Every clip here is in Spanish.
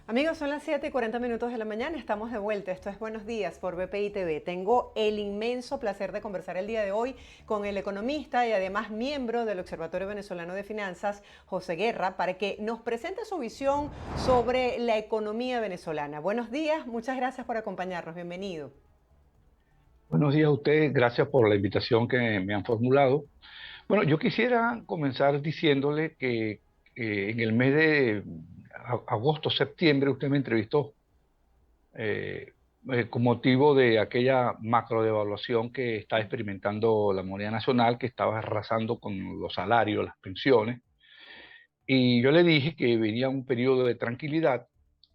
Amigos, son las 7:40 de la mañana, estamos de vuelta. Esto es Buenos Días por BPI TV. Tengo el inmenso placer de conversar el día de hoy con el economista y además miembro del Observatorio Venezolano de Finanzas, José Guerra, para que nos presente su visión sobre la economía venezolana. Buenos días, muchas gracias por acompañarnos, bienvenido. Buenos días a ustedes, gracias por la invitación que me han formulado. Bueno, yo quisiera comenzar diciéndole que en el mes de agosto, septiembre, usted me entrevistó eh, con motivo de aquella macro devaluación que está experimentando la moneda nacional, que estaba arrasando con los salarios, las pensiones. Y yo le dije que venía un periodo de tranquilidad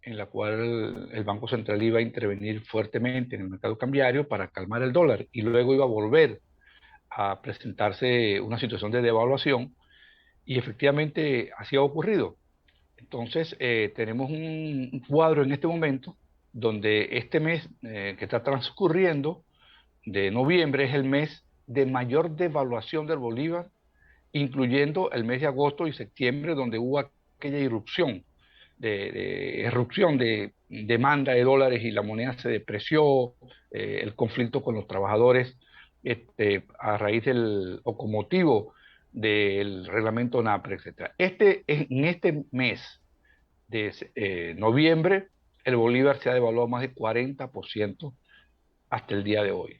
en la cual el Banco Central iba a intervenir fuertemente en el mercado cambiario para calmar el dólar y luego iba a volver a presentarse una situación de devaluación y efectivamente así ha ocurrido. Entonces, tenemos un cuadro en este momento donde este mes que está transcurriendo de noviembre es el mes de mayor devaluación del bolívar, incluyendo el mes de agosto y septiembre, donde hubo aquella irrupción de demanda de dólares y la moneda se depreció, el conflicto con los trabajadores a raíz o con motivo del reglamento NAPRE, etcétera. En este mes de noviembre, el bolívar se ha devaluado más de 40% hasta el día de hoy.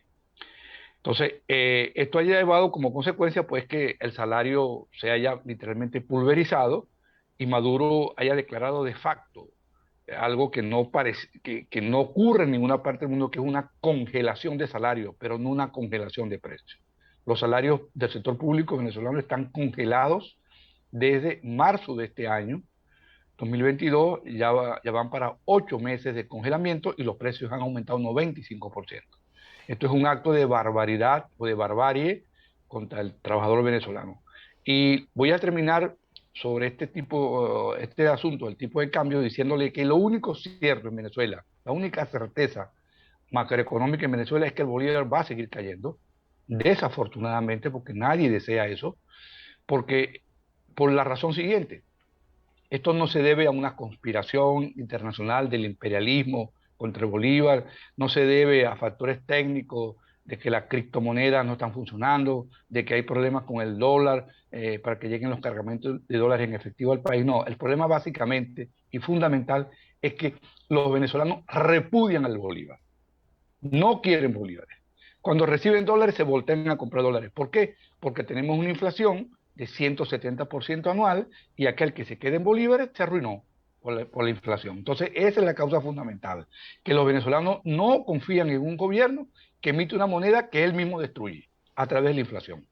Entonces, esto haya llevado como consecuencia, pues, que el salario se haya literalmente pulverizado y Maduro haya declarado de facto algo que no parece, que no ocurre en ninguna parte del mundo, que es una congelación de salario, pero no una congelación de precios. Los salarios del sector público venezolano están congelados desde marzo de este año, 2022, ya van para 8 meses de congelamiento y los precios han aumentado un 95%. Esto es un acto de barbaridad o de barbarie contra el trabajador venezolano. Y voy a terminar sobre este asunto, el tipo de cambio, diciéndole que lo único cierto en Venezuela, la única certeza macroeconómica en Venezuela es que el bolívar va a seguir cayendo, desafortunadamente, porque nadie desea eso, porque por la razón siguiente, esto no se debe a una conspiración internacional del imperialismo contra el Bolívar, no se debe a factores técnicos de que las criptomonedas no están funcionando, de que hay problemas con el dólar para que lleguen los cargamentos de dólares en efectivo al país. No, el problema básicamente y fundamental es que los venezolanos repudian al Bolívar, no quieren bolívares. Cuando reciben dólares se voltean a comprar dólares. ¿Por qué? Porque tenemos una inflación de 170% anual y aquel que se quede en bolívares se arruinó por la inflación. Entonces, esa es la causa fundamental, que los venezolanos no confían en un gobierno que emite una moneda que él mismo destruye a través de la inflación.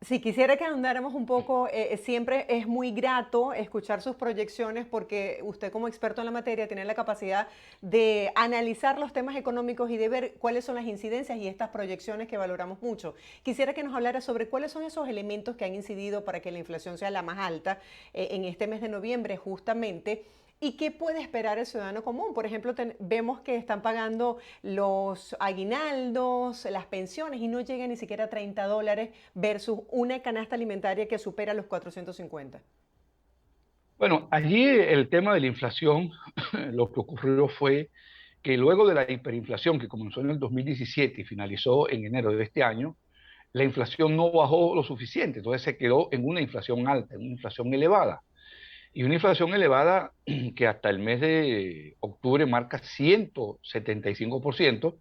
Si quisiera que ahondáramos un poco, siempre es muy grato escuchar sus proyecciones porque usted como experto en la materia tiene la capacidad de analizar los temas económicos y de ver cuáles son las incidencias y estas proyecciones que valoramos mucho. Quisiera que nos hablara sobre cuáles son esos elementos que han incidido para que la inflación sea la más alta en este mes de noviembre justamente. ¿Y qué puede esperar el ciudadano común? Por ejemplo, vemos que están pagando los aguinaldos, las pensiones y no llega ni siquiera a $30 versus una canasta alimentaria que supera los 450. Bueno, allí el tema de la inflación, lo que ocurrió fue que luego de la hiperinflación que comenzó en el 2017 y finalizó en enero de este año, la inflación no bajó lo suficiente, entonces se quedó en una inflación alta, en una inflación elevada. Y una inflación elevada que hasta el mes de octubre marca 175%,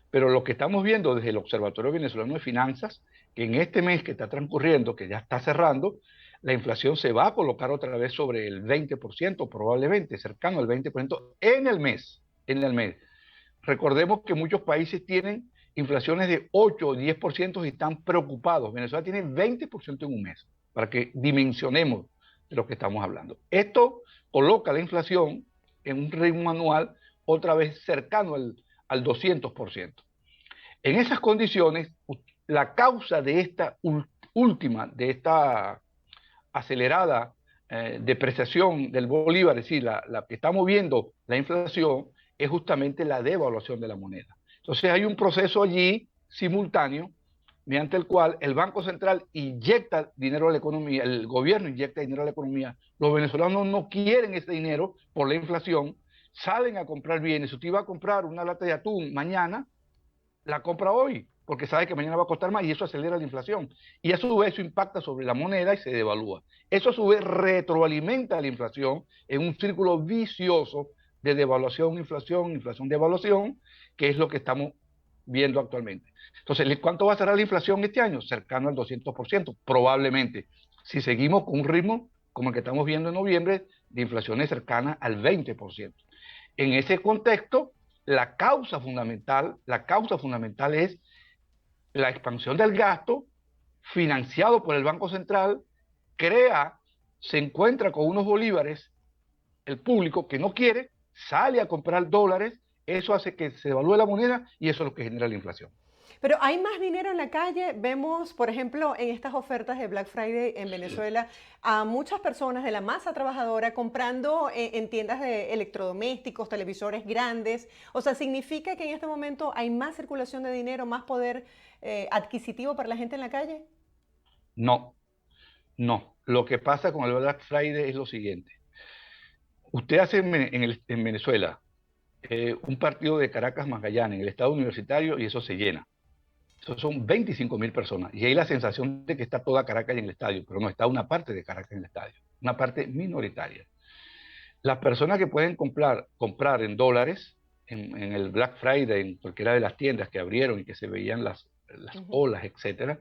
pero lo que estamos viendo desde el Observatorio Venezolano de Finanzas, que en este mes que está transcurriendo, que ya está cerrando, la inflación se va a colocar otra vez sobre el 20%, probablemente cercano al 20% en el mes. Recordemos que muchos países tienen inflaciones de 8 o 10% y están preocupados. Venezuela tiene 20% en un mes, para que dimensionemos de lo que estamos hablando. Esto coloca la inflación en un ritmo anual otra vez cercano al 200%. En esas condiciones, la causa de esta última, de esta acelerada depreciación del bolívar, es decir, la que está moviendo la inflación, es justamente la devaluación de la moneda. Entonces hay un proceso allí simultáneo mediante el cual el Banco Central inyecta dinero a la economía, el gobierno inyecta dinero a la economía, los venezolanos no quieren ese dinero por la inflación salen a comprar bienes. Si usted iba a comprar una lata de atún mañana, la compra hoy, porque sabe que mañana va a costar más y eso acelera la inflación. Y a su vez eso impacta sobre la moneda y se devalúa. Eso a su vez retroalimenta la inflación en un círculo vicioso de devaluación, inflación, inflación, devaluación, que es lo que estamos viendo actualmente. Entonces, ¿cuánto va a cerrar la inflación este año? Cercano al 200%, probablemente. Si seguimos con un ritmo como el que estamos viendo en noviembre, de inflaciones cercanas al 20%. En ese contexto, la causa fundamental es la expansión del gasto financiado por el Banco Central, se encuentra con unos bolívares, el público que no quiere, sale a comprar dólares, eso hace que se devalúe la moneda y eso es lo que genera la inflación. Pero hay más dinero en la calle. Vemos, por ejemplo, en estas ofertas de Black Friday en Venezuela, a muchas personas de la masa trabajadora comprando en tiendas de electrodomésticos, televisores grandes. O sea, significa que en este momento hay más circulación de dinero, más poder adquisitivo para la gente en la calle. No, no. Lo que pasa con el Black Friday es lo siguiente. Usted hace en Venezuela un partido de Caracas-Magallanes en el estado universitario y eso se llena. Eso son 25.000 personas. Y hay la sensación de que está toda Caracas en el estadio, pero no, está una parte de Caracas en el estadio, una parte minoritaria. Las personas que pueden comprar en dólares en el Black Friday, en cualquiera de las tiendas que abrieron y que se veían las olas, etcétera,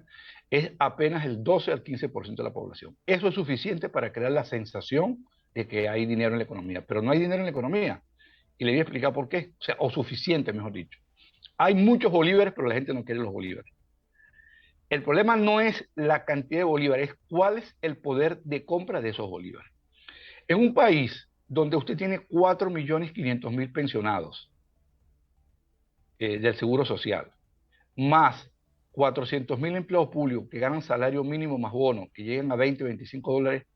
es apenas el 12 al 15% de la población. Eso es suficiente para crear la sensación de que hay dinero en la economía, pero no hay dinero en la economía. Y le voy a explicar por qué, o sea, o suficiente, mejor dicho. Hay muchos bolívares, pero la gente no quiere los bolívares. El problema no es la cantidad de bolívares, es cuál es el poder de compra de esos bolívares. En un país donde usted tiene 4.500.000 pensionados del Seguro Social, más 400.000 empleados públicos que ganan salario mínimo más bono, que llegan a 20, 25 dólares,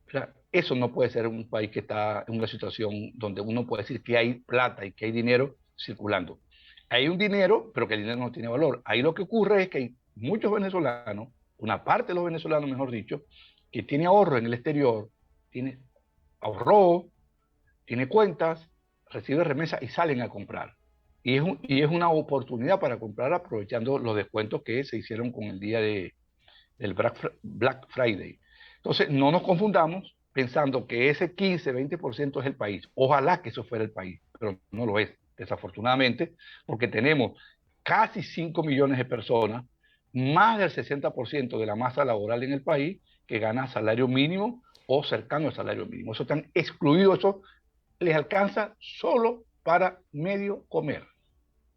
o sea, eso no puede ser un país que está en una situación donde uno puede decir que hay plata y que hay dinero circulando. Hay un dinero, pero que el dinero no tiene valor. Ahí lo que ocurre es que hay muchos venezolanos, una parte de los venezolanos, mejor dicho, que tiene ahorro en el exterior, ahorró, tiene cuentas, recibe remesas y salen a comprar. Y es una oportunidad para comprar aprovechando los descuentos que se hicieron con el día del Black Friday. Entonces, no nos confundamos pensando que ese 15-20% es el país. Ojalá que eso fuera el país, pero no lo es, desafortunadamente, porque tenemos casi 5 millones de personas, más del 60% de la masa laboral en el país, que gana salario mínimo o cercano al salario mínimo. Eso están excluidos, eso les alcanza solo para medio comer.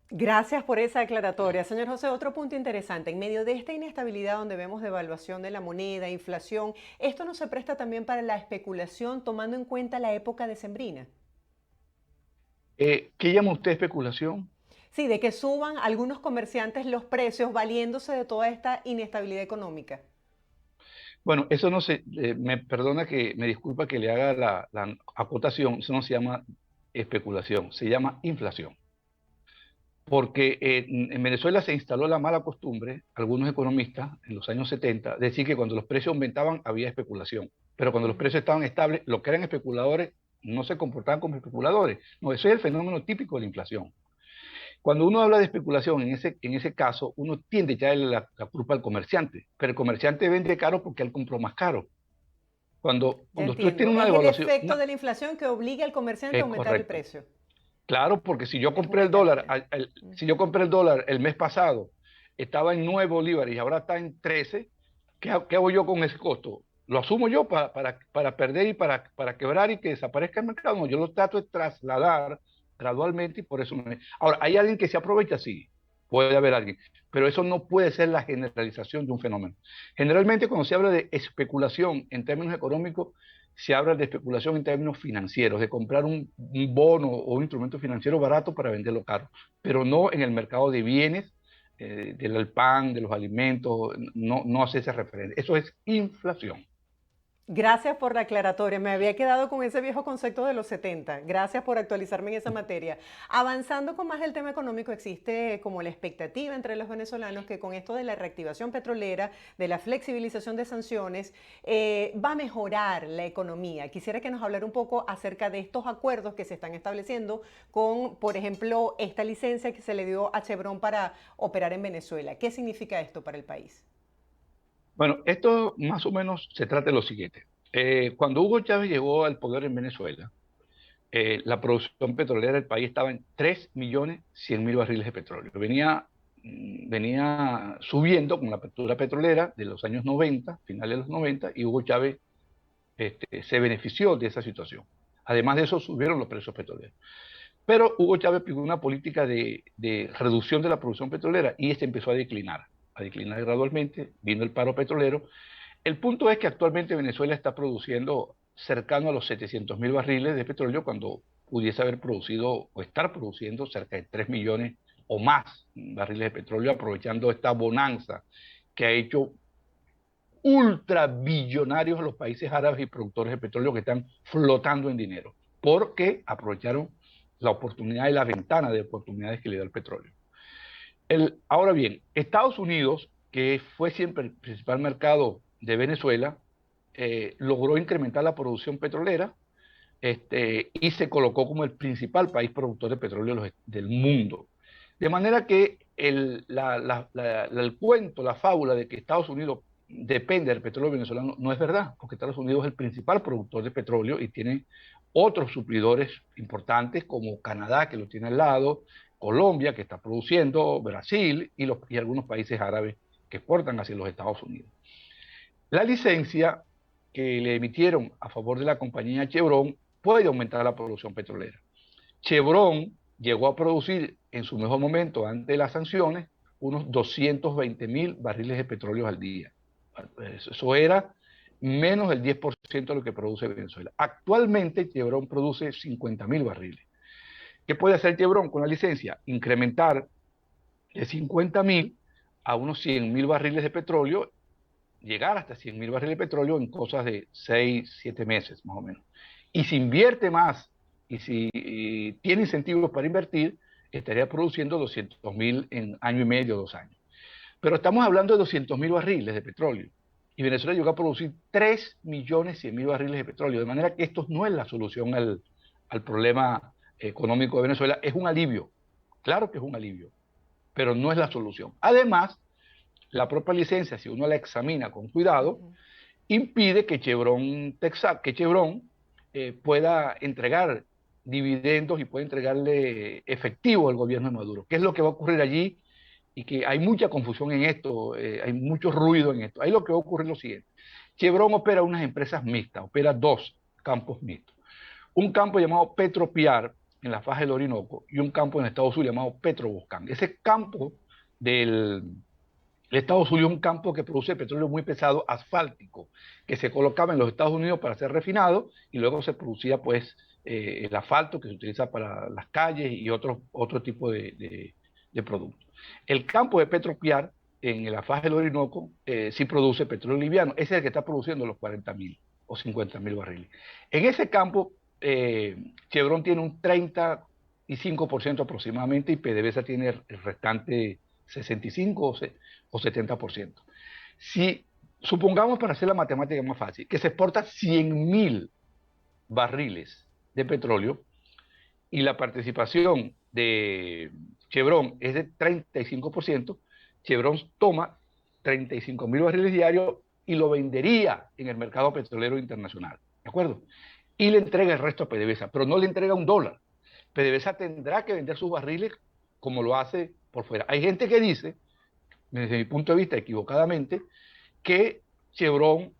Gracias por esa aclaratoria. Señor José, otro punto interesante. En medio de esta inestabilidad donde vemos devaluación de la moneda, inflación, ¿esto no se presta también para la especulación tomando en cuenta la época decembrina? ¿Qué llama usted especulación? Sí, de que suban algunos comerciantes los precios valiéndose de toda esta inestabilidad económica. Bueno, eso no se, me perdona que, me disculpa que le haga la acotación, eso no se llama especulación, se llama inflación. Porque en Venezuela se instaló la mala costumbre, algunos economistas en los años 70, decir que cuando los precios aumentaban había especulación, pero cuando los precios estaban estables, los que eran especuladores no se comportaban como especuladores. No, eso es el fenómeno típico de la inflación. Cuando uno habla de especulación, en ese caso, uno tiende a echarle la culpa al comerciante, pero el comerciante vende caro porque él compró más caro. Ya Cuando usted tiene entiendo. una Es el devaluación, efecto de la inflación que obliga al comerciante a es aumentar el correcto. precio. Claro, porque si yo Es compré una el dólar, cadena. si yo compré el dólar el mes pasado, estaba en 9 bolívares y ahora está en 13, ¿qué hago yo con ese costo? ¿Lo asumo yo para perder y para quebrar y que desaparezca el mercado? No, yo lo trato de trasladar gradualmente y por eso me... Ahora, ¿hay alguien que se aprovecha? Sí, puede haber alguien, pero eso no puede ser la generalización de un fenómeno. Generalmente cuando se habla de especulación en términos económicos, se habla de especulación en términos financieros, de comprar un bono o un instrumento financiero barato para venderlo caro, pero no en el mercado de bienes, del pan, de los alimentos, no hace esa referencia. Eso es inflación. Gracias por la aclaratoria. Me había quedado con ese viejo concepto de los 70. Gracias por actualizarme en esa materia. Avanzando con más del tema económico, existe como la expectativa entre los venezolanos que con esto de la reactivación petrolera, de la flexibilización de sanciones, va a mejorar la economía. Quisiera que nos hablara un poco acerca de estos acuerdos que se están estableciendo con, por ejemplo, esta licencia que se le dio a Chevron para operar en Venezuela. ¿Qué significa esto para el país? Bueno, esto más o menos se trata de lo siguiente. Cuando Hugo Chávez llegó al poder en Venezuela, la producción petrolera del país estaba en 3.100.000 barriles de petróleo. Venía subiendo con la apertura petrolera de los años 90, finales de los 90, y Hugo Chávez se benefició de esa situación. Además de eso, subieron los precios petroleros. Pero Hugo Chávez aplicó una política de reducción de la producción petrolera y este empezó a declinar gradualmente, vino el paro petrolero. El punto es que actualmente Venezuela está produciendo cercano a los 700.000 barriles de petróleo cuando pudiese haber producido o estar produciendo cerca de 3 millones o más barriles de petróleo, aprovechando esta bonanza que ha hecho ultrabillonarios a los países árabes y productores de petróleo que están flotando en dinero, porque aprovecharon la oportunidad y la ventana de oportunidades que le da el petróleo. Ahora bien, Estados Unidos, que fue siempre el principal mercado de Venezuela, logró incrementar la producción petrolera y se colocó como el principal país productor de petróleo del mundo. De manera que el cuento, la fábula de que Estados Unidos depende del petróleo venezolano no es verdad, porque Estados Unidos es el principal productor de petróleo y tiene otros suplidores importantes como Canadá, que lo tiene al lado, Colombia, que está produciendo, Brasil y algunos países árabes que exportan hacia los Estados Unidos. La licencia que le emitieron a favor de la compañía Chevron puede aumentar la producción petrolera. Chevron llegó a producir en su mejor momento, antes de las sanciones, unos 220.000 barriles de petróleo al día. Eso era menos del 10% de lo que produce Venezuela. Actualmente Chevron produce 50.000 barriles. ¿Qué puede hacer Chevron con la licencia? Incrementar de 50.000 a unos 100.000 barriles de petróleo, llegar hasta 100.000 barriles de petróleo en cosas de 6, 7 meses más o menos. Y si invierte más y si tiene incentivos para invertir, estaría produciendo 200.000 en año y medio, 2 años. Pero estamos hablando de 200.000 barriles de petróleo. Y Venezuela llegó a producir 3.100.000 barriles de petróleo. De manera que esto no es la solución al problema económico de Venezuela. Es un alivio. Claro que es un alivio, pero no es la solución. Además, la propia licencia, si uno la examina con cuidado, impide que Chevron pueda entregar dividendos y pueda entregarle efectivo al gobierno de Maduro. ¿Qué es lo que va a ocurrir allí? Y que hay mucha confusión en esto, hay mucho ruido en esto. Ahí lo que va a ocurrir es lo siguiente. Chevron opera unas empresas mixtas, opera dos campos mixtos. Un campo llamado Petropiar en la faja del Orinoco y un campo en Estados Unidos llamado Petroboscán. Ese campo del Estados Unidos es un campo que produce petróleo muy pesado, asfáltico, que se colocaba en los Estados Unidos para ser refinado y luego se producía pues el asfalto que se utiliza para las calles y otro tipo de productos. El campo de Petropiar en la faja del Orinoco sí produce petróleo liviano. Ese es el que está produciendo los 40.000 o 50.000 barriles. En ese campo, Chevron tiene un 35% aproximadamente y PDVSA tiene el restante 65 o 70%. Si supongamos, para hacer la matemática más fácil, que se exporta 100.000 barriles de petróleo y la participación de Chevron es de 35%, Chevron toma 35.000 barriles diarios y lo vendería en el mercado petrolero internacional, ¿de acuerdo? Y le entrega el resto a PDVSA, pero no le entrega $1. PDVSA tendrá que vender sus barriles como lo hace por fuera. Hay gente que dice, desde mi punto de vista equivocadamente, que Chevron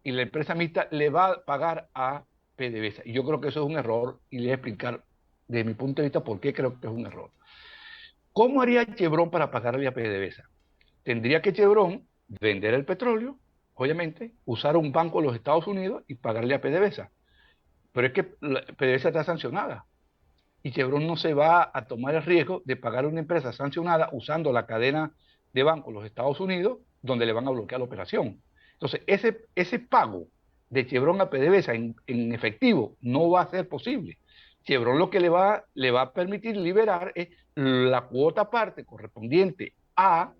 y la empresa mixta le va a pagar a PDVSA. Y yo creo que eso es un error y le voy a explicar desde mi punto de vista por qué creo que es un error. ¿Cómo haría Chevron para pagarle a PDVSA? Tendría que Chevron vender el petróleo, obviamente, usar un banco de los Estados Unidos y pagarle a PDVSA. Pero es que PDVSA está sancionada y Chevron no se va a tomar el riesgo de pagar a una empresa sancionada usando la cadena de banco de los Estados Unidos donde le van a bloquear la operación. Entonces, ese pago de Chevron a PDVSA en efectivo no va a ser posible. Chevron lo que le va a permitir liberar es la cuota parte correspondiente a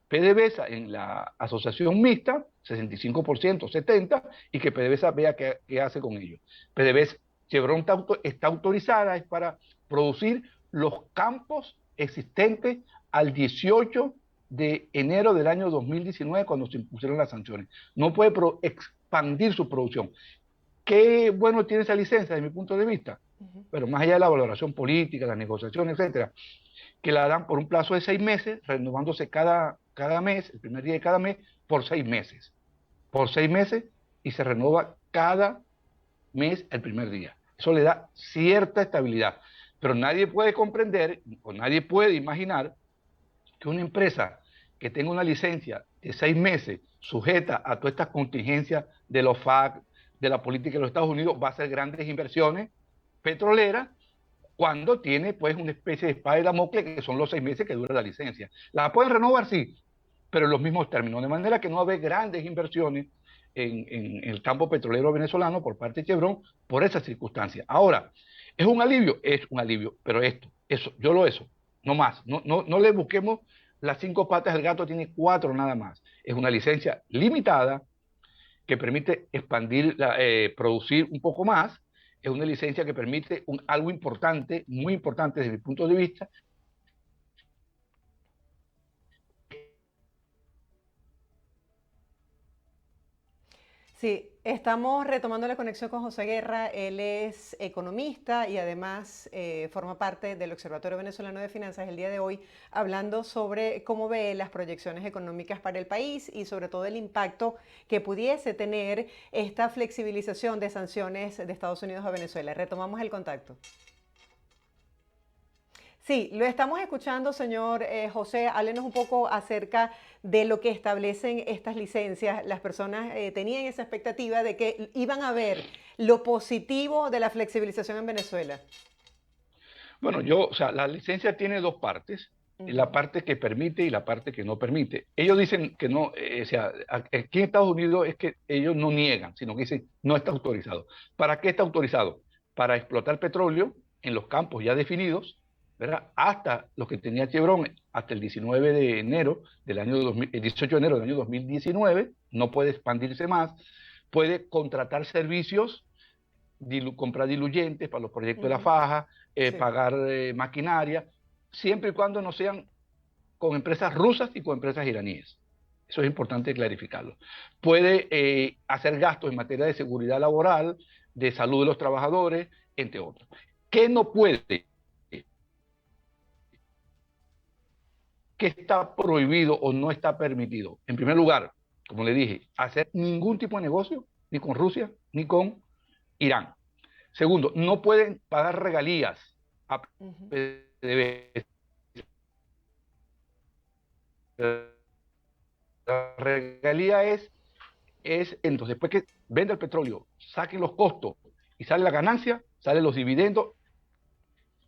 PDVSA en la asociación mixta, 65%, 70%, y que PDVSA vea qué hace con ello. PDVSA, Chevron está autorizada es para producir los campos existentes al 18 de enero del año 2019, cuando se impusieron las sanciones. No puede expandir su producción. ¿Qué bueno tiene esa licencia desde mi punto de vista? Pero más allá de la valoración política, las negociaciones, etcétera, que la dan por un plazo de 6 meses, renovándose cada mes, el primer día de cada mes, por 6 meses. Por 6 meses y se renueva cada mes el primer día. Eso le da cierta estabilidad. Pero nadie puede comprender o nadie puede imaginar que una empresa que tenga una licencia de 6 meses sujeta a todas estas contingencias de los FAC, de la política de los Estados Unidos, va a hacer grandes inversiones petroleras cuando tiene pues una especie de espada de Damocles, que son los 6 meses que dura la licencia. ¿La pueden renovar? Sí, pero en los mismos términos, de manera que no va a haber grandes inversiones en el campo petrolero venezolano por parte de Chevron por esas circunstancias. Ahora, ¿es un alivio? Es un alivio, pero eso, no más. No le busquemos las 5 patas del gato, tiene 4 nada más. Es una licencia limitada que permite producir un poco más. Es una licencia que permite algo importante, muy importante desde mi punto de vista. Sí, estamos retomando la conexión con José Guerra. Él es economista y además forma parte del Observatorio Venezolano de Finanzas el día de hoy, hablando sobre cómo ve las proyecciones económicas para el país y sobre todo el impacto que pudiese tener esta flexibilización de sanciones de Estados Unidos a Venezuela. Retomamos el contacto. Sí, lo estamos escuchando, señor José. Háblenos un poco acerca de lo que establecen estas licencias. Las personas tenían esa expectativa de que iban a ver lo positivo de la flexibilización en Venezuela. Bueno, o sea, la licencia tiene 2 partes, la parte que permite y la parte que no permite. Ellos dicen que no, o sea, aquí en Estados Unidos es que ellos no niegan, sino que dicen no está autorizado. ¿Para qué está autorizado? Para explotar petróleo en los campos ya definidos, ¿verdad? Hasta los que tenía Chevron, hasta el 19 de enero del año 2000, el 18 de enero del año 2019, no puede expandirse más, puede contratar servicios, comprar diluyentes para los proyectos de la faja, Sí. pagar maquinaria, siempre y cuando no sean con empresas rusas y con empresas iraníes. Eso es importante clarificarlo. Puede hacer gastos en materia de seguridad laboral, de salud de los trabajadores, entre otros. ¿Qué no puede? ¿Qué está prohibido o no está permitido? En primer lugar, como le dije, hacer ningún tipo de negocio, ni con Rusia, ni con Irán. Segundo, no pueden pagar regalías a PDVSA. La regalía entonces, después que venda el petróleo, saquen los costos y sale la ganancia, salen los dividendos,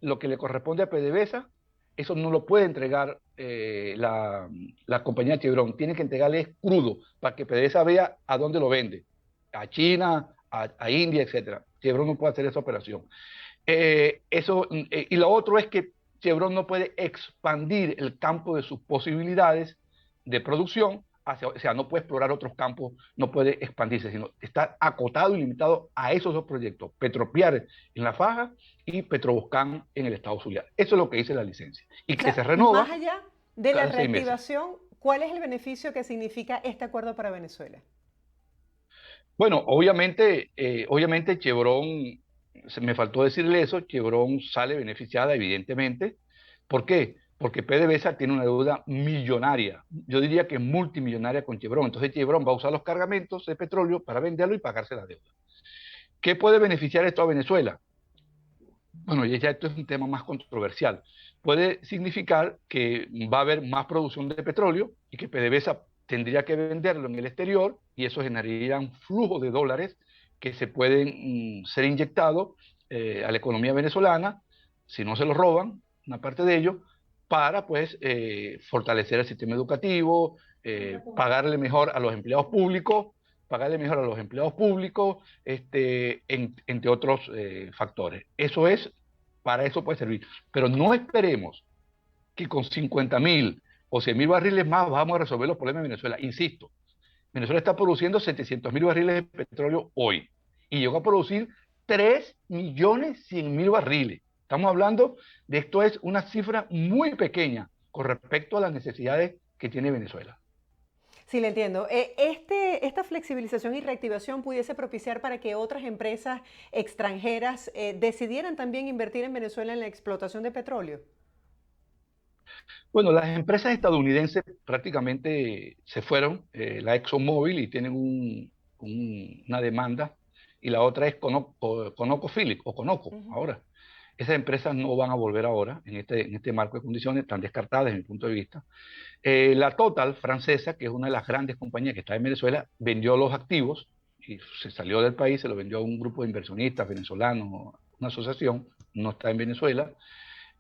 lo que le corresponde a PDVSA, eso no lo puede entregar la compañía Chevron, tiene que entregarle crudo para que PDVSA vea a dónde lo vende, a China, a India, etcétera. Chevron no puede hacer esa operación. Y lo otro es que Chevron no puede expandir el campo de sus posibilidades de producción, o sea, no puede explorar otros campos, no puede expandirse, sino está acotado y limitado a esos 2 proyectos, Petropiar en La Faja y Petroboscán en el estado Zulia. Eso es lo que dice la licencia. Y O que se sea, más renova allá de la cada 6 meses. reactivación, ¿cuál es el beneficio que significa este acuerdo para Venezuela? Bueno, obviamente Chevron, me faltó decirle eso, Chevron sale beneficiada, evidentemente. ¿Por qué? Porque PDVSA tiene una deuda millonaria, yo diría que multimillonaria con Chevron. Entonces Chevron va a usar los cargamentos de petróleo para venderlo y pagarse la deuda. ¿Qué puede beneficiar esto a Venezuela? Bueno, ya esto es un tema más controversial. Puede significar que va a haber más producción de petróleo y que PDVSA tendría que venderlo en el exterior y eso generaría un flujo de dólares que se pueden ser inyectados a la economía venezolana, si no se lo roban, una parte de ello, para pues fortalecer el sistema educativo, pagarle mejor a los empleados públicos pagarle mejor a los empleados públicos, entre otros factores. Para eso puede servir. Pero no esperemos que con 50.000 o 100.000 barriles más vamos a resolver los problemas de Venezuela. Insisto, Venezuela está produciendo 700.000 barriles de petróleo hoy y llegó a producir 3.100.000 barriles. Estamos hablando de esto es una cifra muy pequeña con respecto a las necesidades que tiene Venezuela. Sí, le entiendo. Esta flexibilización y reactivación pudiese propiciar para que otras empresas extranjeras decidieran también invertir en Venezuela en la explotación de petróleo. Bueno, las empresas estadounidenses prácticamente se fueron, la ExxonMobil, y tienen una demanda, y la otra es ConocoPhillips, o Conoco, Ujú. ahora. Esas empresas no van a volver ahora en este marco de condiciones, están descartadas desde mi punto de vista. La Total francesa, que es una de las grandes compañías que está en Venezuela, vendió los activos y se salió del país, se lo vendió a un grupo de inversionistas venezolanos, una asociación, no está en Venezuela.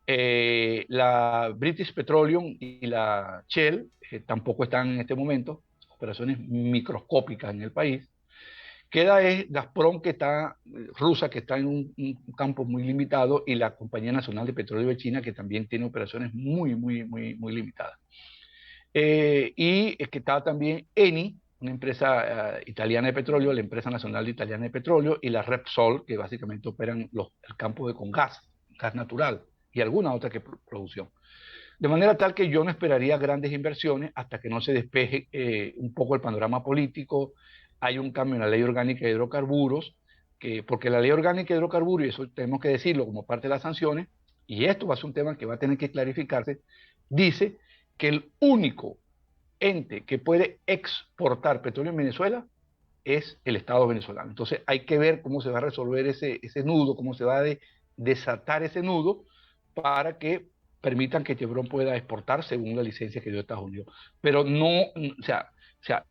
La British Petroleum y la Shell tampoco están en este momento, operaciones microscópicas en el país. Queda es Gazprom, rusa, que está en un campo muy limitado, y la Compañía Nacional de Petróleo de China, que también tiene operaciones muy, muy, muy, muy limitadas. Y es que está también Eni, una empresa italiana de petróleo, la Empresa Nacional Italiana de Petróleo, y la Repsol, que básicamente operan el campo con gas natural, y alguna otra producción. De manera tal que yo no esperaría grandes inversiones hasta que no se despeje un poco el panorama político. Hay un cambio en la ley orgánica de hidrocarburos, porque la ley orgánica de hidrocarburos, y eso tenemos que decirlo como parte de las sanciones, y esto va a ser un tema que va a tener que clarificarse, dice que el único ente que puede exportar petróleo en Venezuela es el Estado venezolano. Entonces hay que ver cómo se va a resolver ese nudo, cómo se va a desatar ese nudo para que permitan que Chevron pueda exportar según la licencia que dio Estados Unidos. Pero no,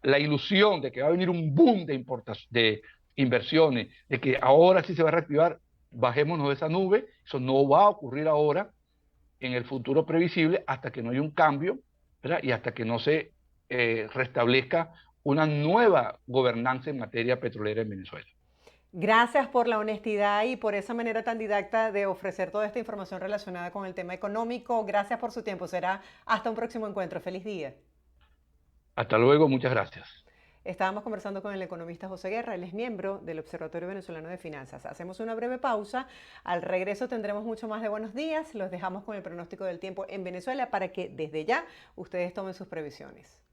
la ilusión de que va a venir un boom de inversiones, de que ahora sí se va a reactivar, bajémonos de esa nube, eso no va a ocurrir ahora en el futuro previsible hasta que no haya un cambio, ¿verdad? Y hasta que no se restablezca una nueva gobernanza en materia petrolera en Venezuela. Gracias por la honestidad y por esa manera tan didacta de ofrecer toda esta información relacionada con el tema económico. Gracias por su tiempo. Será hasta un próximo encuentro. Feliz día. Hasta luego, muchas gracias. Estábamos conversando con el economista José Guerra, él es miembro del Observatorio Venezolano de Finanzas. Hacemos una breve pausa, al regreso tendremos mucho más de buenos días, los dejamos con el pronóstico del tiempo en Venezuela para que desde ya ustedes tomen sus previsiones.